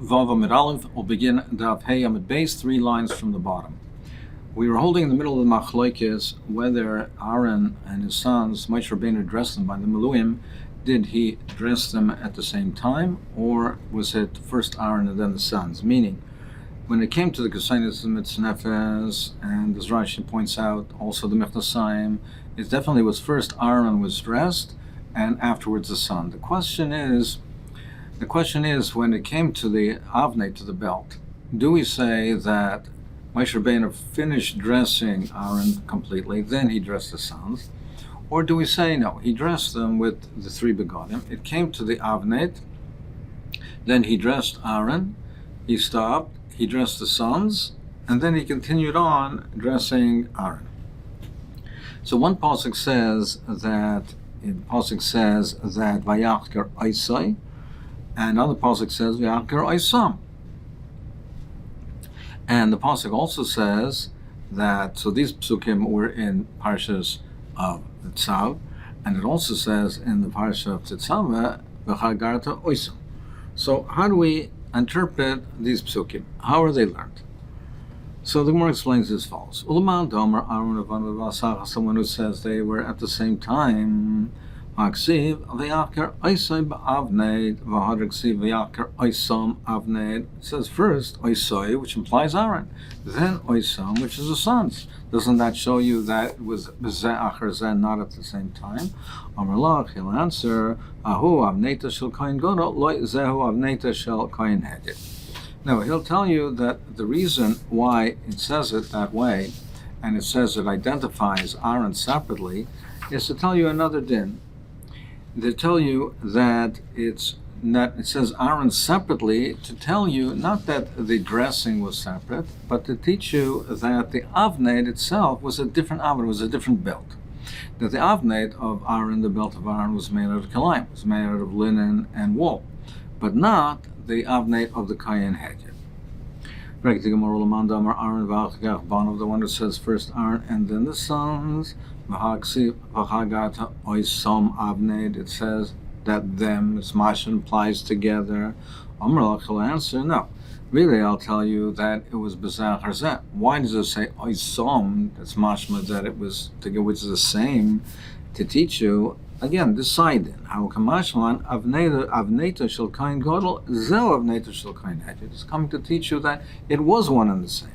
Vav Amud Aleph will begin Daf Hey Amud Beis, 3 lines from the bottom. We were holding in the middle of the Machlokes whether Aaron and his sons, Moshe Rabbeinu, dressed them by the Miluim. Did he dress them at the same time, or was it first Aaron and then the sons? Meaning, when it came to the Kesainus and Mitznefes, and as Rashi points out, also the Mechnasayim, it definitely was first Aaron was dressed, and afterwards the son. The question is, when it came to the avnei, to the belt, do we say that Moshe Rabbeinu finished dressing Aaron completely, then he dressed the sons? Or do we say, no, he dressed them with the 3 begonim, it came to the avnei, then he dressed Aaron, he stopped, he dressed the sons, and then he continued on dressing Aaron. So one pasuk says that Vayachker Isai, and another pasuk says V'yachker Isam. And the pasuk also says that, so these psukim were in Parshas of Tzav, and it also says in the Parsha of Tetzaveh, V'chagarta Oisam. So how do we interpret these psukim? How are they learned? So the Gemara explains as follows: Ulaman Domer Aaron of Vasach, someone who says they were at the same time. Aksiv v'yachker oisai b'avnei v'hadriksiv v'yachker oisam avnei. It says first oisai, which implies Aaron, then oisam, which is the sons. Doesn't that show you that it was b'zeh acher zeh, not at the same time? Amar lach, he'll answer, ahu avneita shel kain gadol lo zehu avneita shel kain hedid. No, he'll tell you that the reason why it says it that way, and it says it identifies Aaron separately, is to tell you another din. They tell you that it says Aaron separately to tell you not that the dressing was separate, but to teach you that the avnei itself was a different avnei, was a different belt. That the avnei of Aaron, the belt of Aaron, was made out of kalayim, was made out of linen and wool, but not the avnei of the kayin hedjed. The one who says first Aaron and then the sons. It says that them, its mashma implies together. He'll answer, no. Really, I'll tell you that it was b'zeh acher zeh. Why does it say oisom? That's mashma that it was, which is the same, to teach you. Again, decide then. How kamashlan avneita shel kain gadol zel avneita shel kain hedjed. It's coming to teach you that it was one and the same.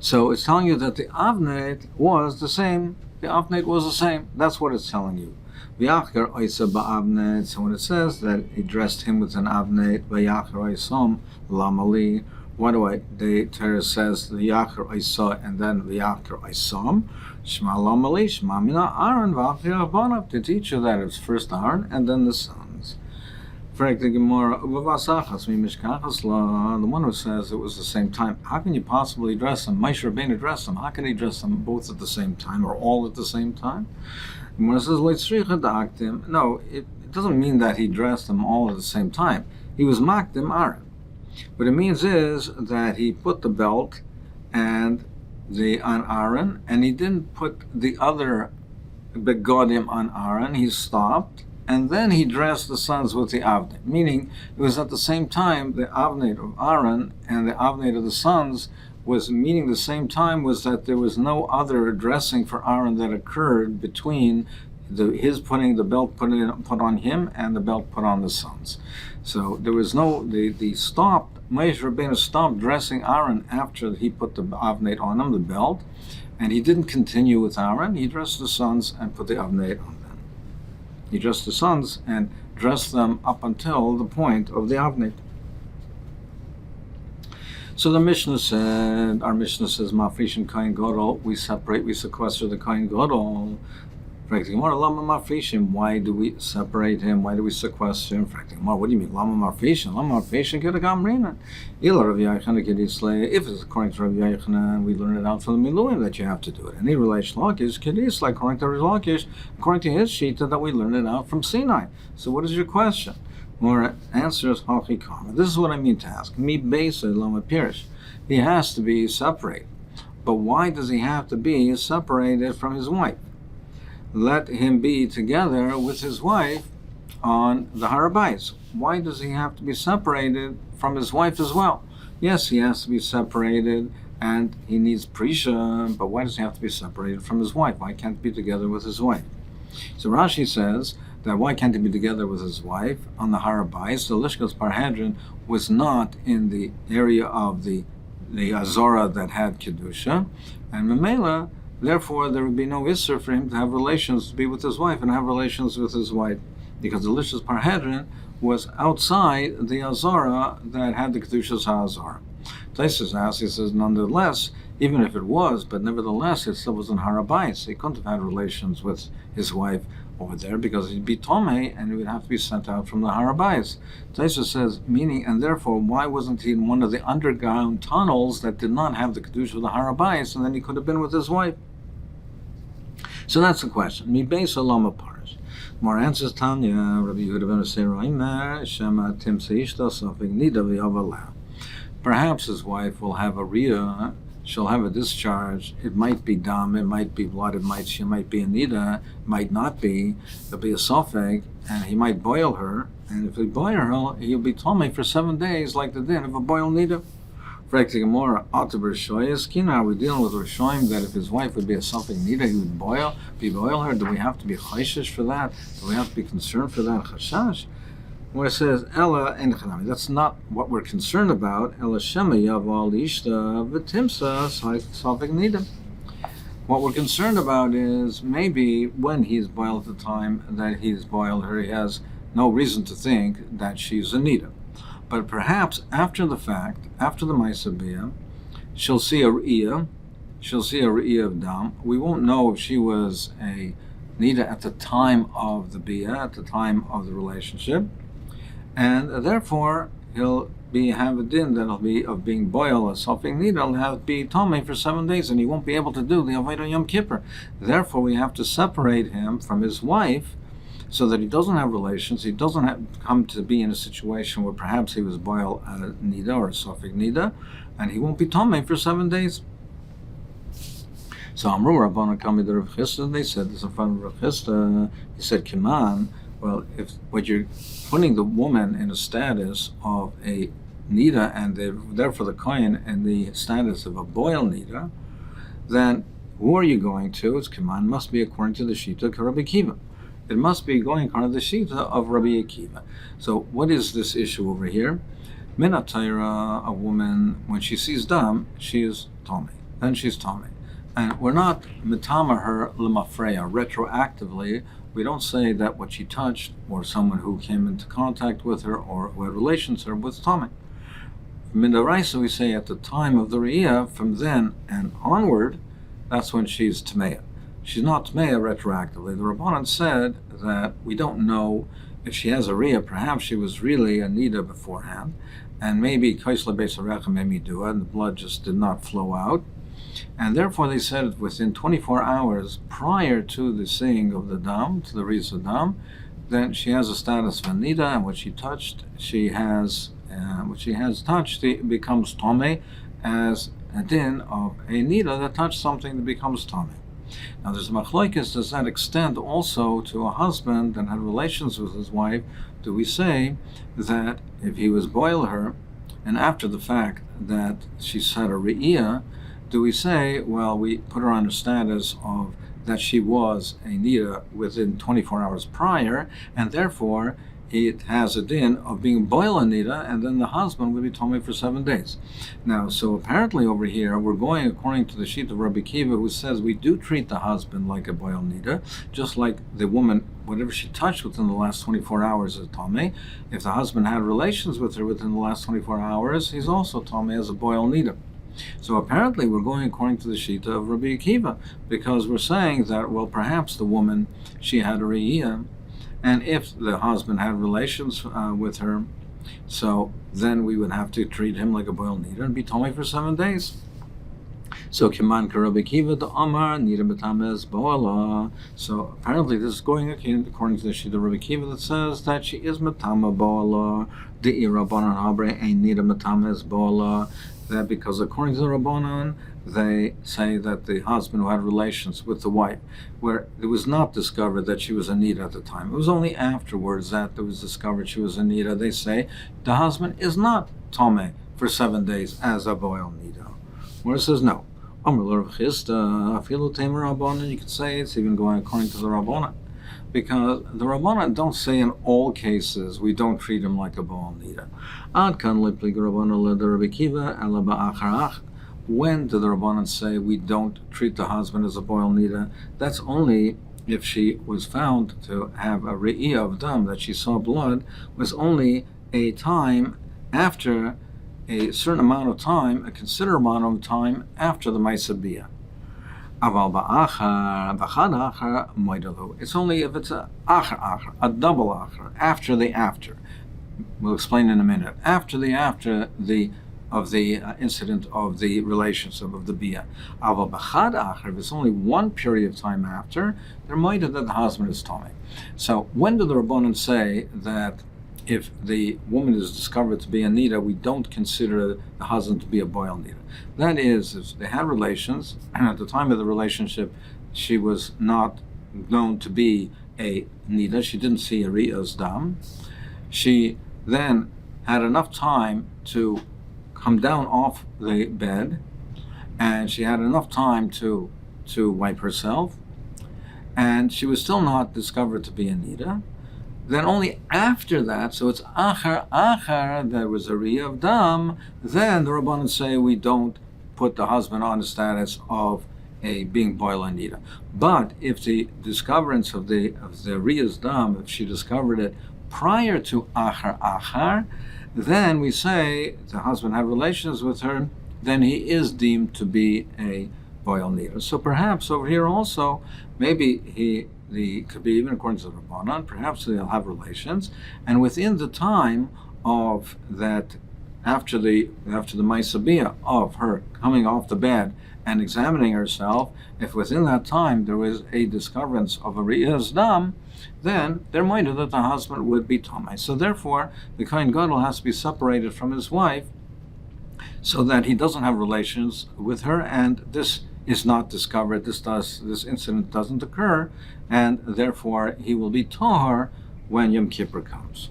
So it's telling you that the avnei was the same. The avnei was the same. That's what it's telling you. V'yachker oisa ba'avnei. So when it says that he dressed him with an avnei, v'yachker oisom lamali. The Torah says the V'yachker oisa and then v'yachker oisom. Shema lamali, shema mina Aaron v'achir abanav, to teach you that it's first Aaron and then the sons. The one who says it was the same time, how can you possibly dress them? Moshe Rabbeinu dressed them. How can he dress them both at the same time or all at the same time? The one says, no, it doesn't mean that he dressed them all at the same time. He was makdim Aaron. What it means is that he put the belt on Aaron, and he didn't put the other begodim on Aaron. He stopped, and then he dressed the sons with the avnei. Meaning, it was at the same time the avnei of Aaron and the avnei of the sons was, meaning the same time was that there was no other dressing for Aaron that occurred between his putting the belt put on him and the belt put on the sons. So there was no, Moshe Rabbeinu stopped dressing Aaron after he put the avnei on him, the belt, and he didn't continue with Aaron. He dressed the sons and put the avnei on them. He dressed the sons and dressed them up until the point of the avnei. So the Mishnah said, our Mishnah says, Mafrishin kain gadol, we sequester the kain gadol. Lama mafrishim, why do we separate him? Why do we sequester him? What do you mean? Lama mafrishim? Lama mafrishim kedagam rinan. Ila Rav Yochanan kedisle. If it's according to Rav Yochanan, we learn it out from the Miluim that you have to do it. Any relation lakish kedis, like according to Lakish, according to his shita, that we learn it out from Sinai. So what is your question? Or answers hachikam. This is what I mean to ask. Mi beisa lama pirish. He has to be separated. But why does he have to be separated from his wife? Let him be together with his wife on the Harabais. Why does he have to be separated from his wife as well? Yes, he has to be separated and he needs Prisha, but why does he have to be separated from his wife? Why can't he be together with his wife? So Rashi says that why can't he be together with his wife on the Harabais? The Lishkas Parhadrin was not in the area of the Azora that had Kedusha, and Memela, therefore there would be no Isser for him to have relations, to be with his wife and have relations with his wife, because the Lishkas Parhadrin was outside the Azora that had the Kedushas HaAzora. Taisus asks, he says, nonetheless, even if it was, but nevertheless, it still was in Harabais. He couldn't have had relations with his wife over there because he'd be Tomei and he would have to be sent out from the Harabais. Taisus says, meaning, and therefore, why wasn't he in one of the underground tunnels that did not have the Kedusha of the Harabais, and then he could have been with his wife? So that's the question. Mi beis alama parish. More answers, Tanya, Rabbi Yehuda ben Asir, Shema Tim Seishta, Safik Nida V'Yavala. Perhaps his wife will have a riyah, she'll have a discharge. It might be dam, it might be blood, she might be a nida, it might not be. There'll be a sofeg, and he might boil her. And if he boil her, he'll be tomei for 7 days, like the din of a boiled nida. Are we dealing with Rishoim that if his wife would be a sofeg nida, he would boil her? Do we have to be chayshish for that? Do we have to be concerned for that chashash? Where it says Ella and Chanami. That's not what we're concerned about. Ella Shema Yaval Ishta V'Timsa Safek Nida. What we're concerned about is maybe when he's boiled at the time that he's boiled her, he has no reason to think that she's a Nida. But perhaps after the fact, after the Maisa Bia, she'll see a Re'iyah of Dam. We won't know if she was a Nida at the time of the Bia, at the time of the relationship. And therefore, he'll have a din that'll be of being boiled or something. He'll have to be tomei for 7 days, and he won't be able to do the Avodah Yom Kippur. Therefore, we have to separate him from his wife, so that he doesn't have relations. He doesn't come to be in a situation where perhaps he was boiled nida or sofik nida, and he won't be tomei for 7 days. So Amru Rabbana Kami the Rav Chisda, they said this in front of Rav Chisda. He said, Kiman. Well, if what you're putting the woman in a status of a nida and therefore the kohen in the status of a boil nida, then who are you going to? Its command must be according to the shita of Rabbi Akiva. It must be going according to the shita of Rabbi Akiva. So what is this issue over here? Minatayra, a woman, when she sees dam, she is tomei. Then she's tomei. And we're not mitama her lemafreya, retroactively. We don't say that what she touched, or someone who came into contact with her, or who had relations with her, was tomei. From the Raisa, we say at the time of the Re'iyah, from then and onward, that's when she's Tameya. She's not Tameya retroactively. The Rabbanan said that we don't know if she has a Re'iyah. Perhaps she was really a Nida beforehand, and maybe Kaisla Beisarecha made me do it, and the blood just did not flow out. And therefore they said within 24 hours prior to the seeing of the Dam, to the Risa Dam, then she has a status of a Nida, and what she touched, it becomes Tomei as a din of a Nida that touched something that becomes Tomei. Now there's a machlokes, does that extend also to a husband that had relations with his wife? Do we say that if he was boil her, and after the fact that she's had a Re'iyah, do we say, well, we put her on a status of that she was a Nida within 24 hours prior, and therefore it has a din of being boil a Nida, and then the husband would be tomei for 7 days. Now, so apparently over here, we're going according to the sheet of Rabbi Akiva, who says we do treat the husband like a boil Nida, just like the woman, whatever she touched within the last 24 hours is tomei. If the husband had relations with her within the last 24 hours, he's also tomei as a boil Nida. So apparently we're going according to the shita of Rabbi Akiva, because we're saying that, well, perhaps the woman, she had a re'iyah, and if the husband had relations with her, so then we would have to treat him like a boiled nida and be tomei for 7 days. So Kiman Rabbi Akiva the Amar Nida B'Tamez Bo'ala. So apparently this is going according to the shita of Rabbi Akiva that says that she is Matama Bo'ala. De'i Rabbanan Habre Ein Nida B'Tamez Bo'ala. That because according to the Rabbanan, they say that the husband who had relations with the wife, where it was not discovered that she was a nida at the time, it was only afterwards that it was discovered she was a nida, they say the husband is not tome for 7 days as a boil nida. Where it says no. You could say it's even going according to the Rabbanan, because the Rabbanan don't say in all cases we don't treat him like a boil nida. When do the Rabbanan say we don't treat the husband as a boil nida? That's only if she was found to have a re'iyah of dam, that she saw blood, was only a time after a certain amount of time, a considerable amount of time after the Ma'aseh Bia. It's only if it's a achar, a double achar, after the after. We'll explain in a minute. After the incident of the relationship of the bia. If it's only one period of time after, there might have that the husband is tummy. So when do the Rabbanan say that if the woman is discovered to be a nida, we don't consider the husband to be a boil nida? That is, if they had relations, and at the time of the relationship, she was not known to be a nida, she didn't see a ri'as dam, she then had enough time to come down off the bed, and she had enough time to wipe herself, and she was still not discovered to be a nida. Then only after that, so it's achar, there was a riyah of dam, then the Rabbanan say we don't put the husband on the status of a being boil and nida. But if the discoverance of the riyah's dam, if she discovered it prior to achar, then we say the husband had relations with her, then he is deemed to be a boil nida. So perhaps over here also, maybe he could be even according to the Rabbanan, perhaps they'll have relations, and within the time of that, after the Ma'aseh Bia, of her coming off the bed and examining herself, if within that time there was a discoverance of a ri'as dam, then there might have that the husband would be tamei. So therefore, the Kohen Gadol has to be separated from his wife, so that he doesn't have relations with her, and this is not discovered. This incident doesn't occur, and therefore he will be tahor when Yom Kippur comes.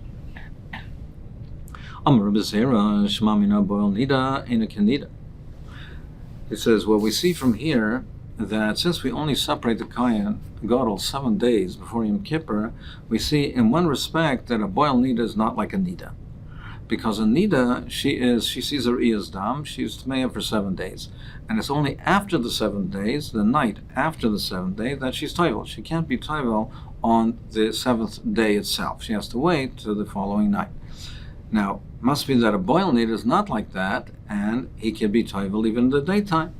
It says, well, we see from here that since we only separate the Kohen Gadol 7 days before Yom Kippur, we see in one respect that a boil nida is not like a nida. Because a nida, she sees her iyas dam, she's tmeya for 7 days. And it's only after the 7 days, the night after the 7th day, that she's toivel. She can't be toivel on the 7th day itself. She has to wait till the following night. Now, must be that a boil nida is not like that, and he can be toivel even in the daytime.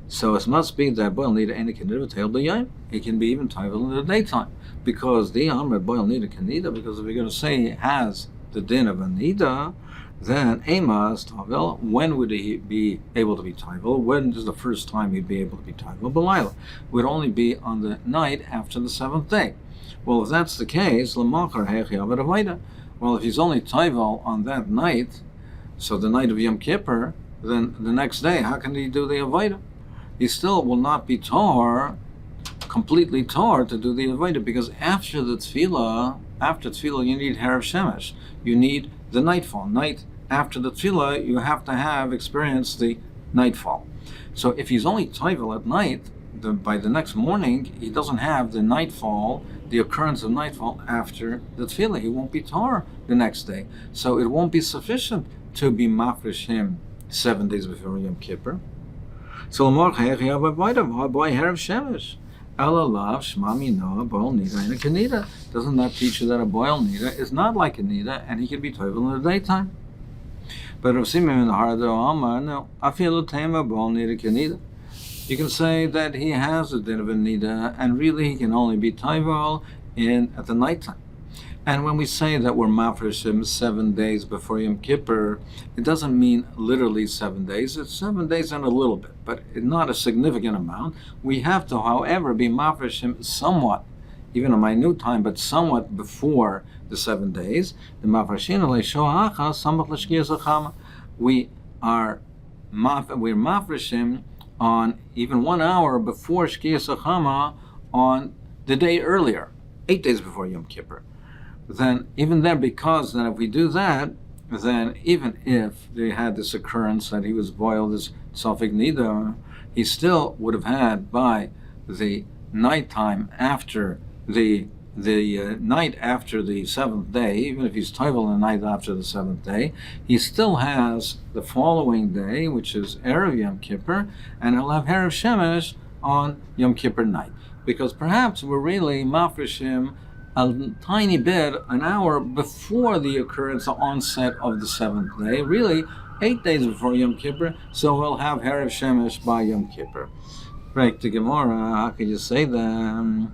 So it must be that boil nida ain't a kanida tail b'yayim. He can be even toivel in the daytime. Because the amr boil nida kanida, because if you're going to say he has the din of a nida, then Emas Tavel, when would he be able to be Tavel? When is the first time he'd be able to be Tavel? B'layla would only be on the night after the 7th day. Well, if that's the case, L'machar Hechi Avad Avaida. Well, if he's only Tavel on that night, so the night of Yom Kippur, then the next day, how can he do the Avaida? He still will not be completely tor to do the Avaida, because after tefillah, you need Harav Shemesh. You need the nightfall. Night after the tefillah, you have to have experienced the nightfall. So if he's only toivel at night, by the next morning, he doesn't have the nightfall, the occurrence of nightfall after the tefillah. He won't be tor the next day. So it won't be sufficient to be mafresh him 7 days before Yom Kippur. So doesn't that teach you that a boil nida is not like a nida, and he can be toivel in the daytime? But Rav Simon in the Hardo Amar, no, afilu tema boil nida kanida. You can say that he has a din of a nida, and really he can only be toivel at the nighttime. And when we say that we're mafresh him 7 days before Yom Kippur, it doesn't mean literally 7 days. It's 7 days and a little bit, but not a significant amount. We have to, however, be mafresh him somewhat, even a minute time, but somewhat before the 7 days. The we're mafresh him on even 1 hour before Shkiyas Achama on the day earlier, 8 days before Yom Kippur. Then even then, because then if we do that, then even if they had this occurrence that he was boiled as Safek Nida, he still would have had by the nighttime after the night after the 7th day, even if he's toivel the night after the 7th day, he still has the following day, which is Erev Yom Kippur, and he'll have Erev Shemesh on Yom Kippur night. Because perhaps we're really mafresh him a tiny bit, an hour before the occurrence, the onset of the 7th day, really 8 days before Yom Kippur, so he'll have Erev Shemesh by Yom Kippur. Break the Gemara, how could you say that?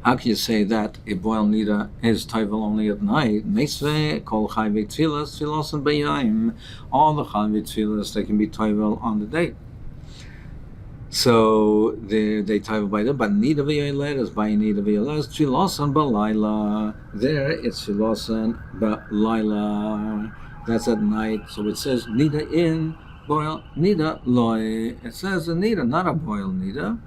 How can you say that a boiled nida is toivel only at night? Meisve kol chayvei tfilas tfilasen b'yayim. All the chayvei tfilas, they can be toivel on the day. So they toivel by the but nida v'yaylet is by nida v'yaylet tfilasen b'layla. There it's tfilasen b'layla. That's at night. So it says nida in boil nida loy. It says a nida, not a boiled nida.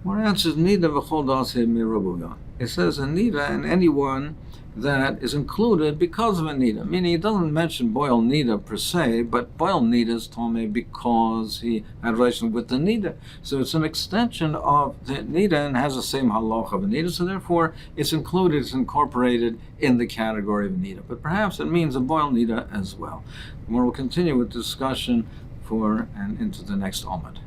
One answers nida v'chol da'aseh mirabuya. It says a nida and anyone that is included because of a nida. Meaning it doesn't mention boiled nida per se, but boiled nida is told me because he had relation with the nida. So it's an extension of the nida and has the same halach of a nida. So therefore it's included, it's incorporated in the category of nida. But perhaps it means a boiled nida as well. And we'll continue with discussion for and into the next Amud.